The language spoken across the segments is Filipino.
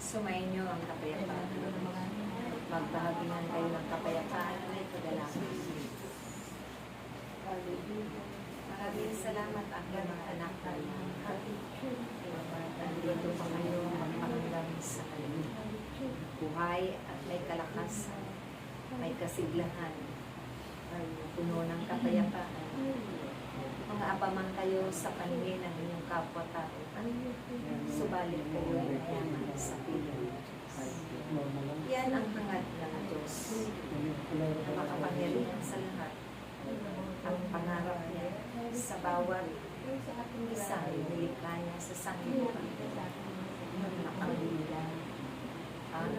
Sumayin niyo ang kapayapaan. Magbahagingan kayo ng kapayapaan at may kagalakan. Maraming salamat aking mga anak na nandito pa kayo magpahanggang sa kalimutan. Buhay at may kalakasan, may kasiglahan, puno ng kapayapaan. Mga apaman kayo sa paningin ng inyong kapwa-tao, subalit kayo ay mayaman sa piling. Yan ang hangad ng Diyos na makapangyarihan sa lahat. Ang pangarap niya sa bawat isang nilikha niya sa sanglibutan. Nakangililan ang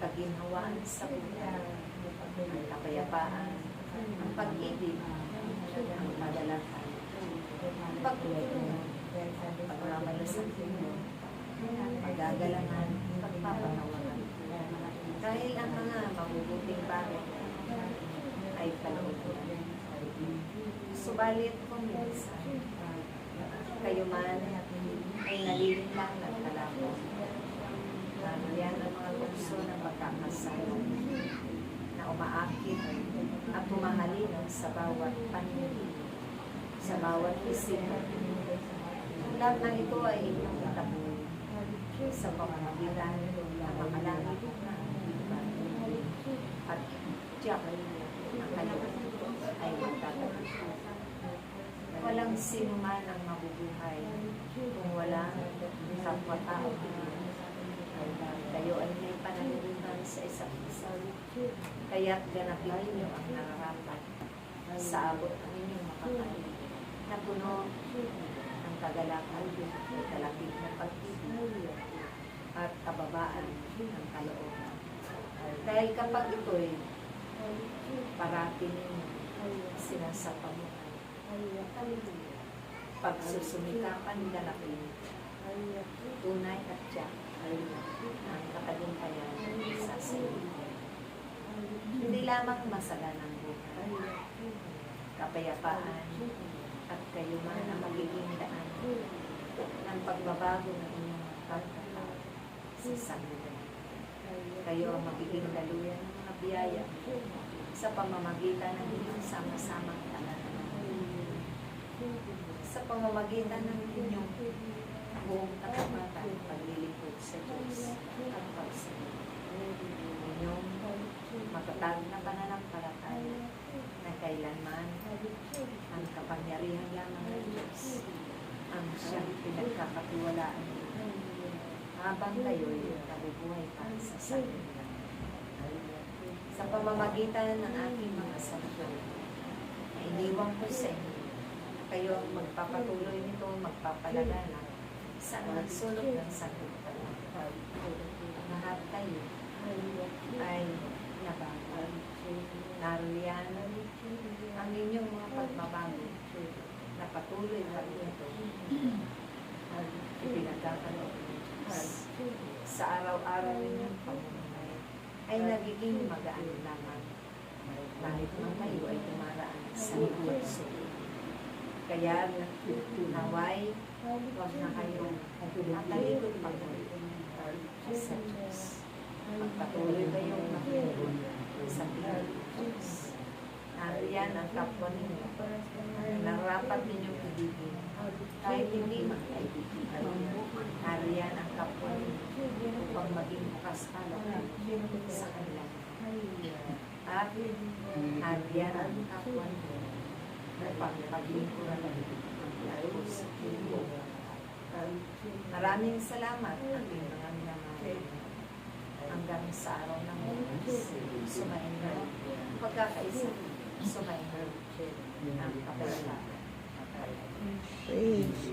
kaginhawaan sa buhay, ang kapayapaan, ang pag-ibig, ang padalatan, ang pagtutulungan, pagmamalasang pagagalangan, pagpapanawagan. Dahil ang mga mabubuting bagay ay kalooban. Subalit kung minsan, kayo man ay nalilinlang at kalapon. Yan ang mga tukso ng pagkakasal na umaakit at pumahalina sa bawat paningin, sa bawat isip. Lahat ng ito ay inyong itabuhin sa pamamagitan ng makalangit at tiyak ang kayo ay magtatabi. Walang sino man ang mabubuhay kung wala kapwa-tao. Kayo ay may panalimutan sa isa't isa. Kaya't ganapin ninyo ang nararapat sa abot ng inyong makakaya na puno ng kagalakan, may kalapit na pag-ibig at kababaan ng kalooban. Dahil kapag ito'y parati ninyo sinasapamuhan, pagsusumikapan ganapin, tunay at tiyak ang katagumpayan sa sarili. Hindi lamang masaganang buhay, kapayapaan, at kayo man ang magiging daan ng pagbabago ng inyong pagkatao sa sanlibutan. Kayo ang magiging daluyan ng mga biyaya sa pamamagitan ng inyong sama-samang tanan. Sa pamamagitan ng inyong buong katapatan, paglilingkod sa Diyos at pagsunod. Inyong matatag na pananampalataya na kailanman ang kapangyarihan lamang ng Diyos ang siyang pinagkakatiwalaan habang kayo'y nabubuhay pa sa sanlibutan. Sa pamamagitan ng aking mga salita, na iniwan ko sa inyo, kayo ang magpapatuloy nito, magpapalagana sa sulok ng sanlibutan. Lahat kayo ay nabagay. Naroon ang inyong mga pagbabago na patuloy pa ito ipinagkakalob ng Diyos. Sa araw-araw ninyong pamumuhay ay nagiging magaan lamang kahit man kayo ay dumaraan sa kurso. Kaya naway, huwag na kayo matalikod pag-ulit sa Diyos. Magpatuloy kayong makinig sa piling ng Diyos. Nariyan ang kapwa ninyo. Narapat ninyong ibigin kahit hindi man kaibigan. Nariyan ang kapwa ninyo upang maging bukas kalooban sa kanila. At nariyan ang kapwa ninyo upang paglingkuran ang lalo sa piling. Maraming salamat ang inyong mga minamahal. Hanggang sa araw ng bukas, sumayin na pagkakaisa, sumayin na ang kapayapaan. Praise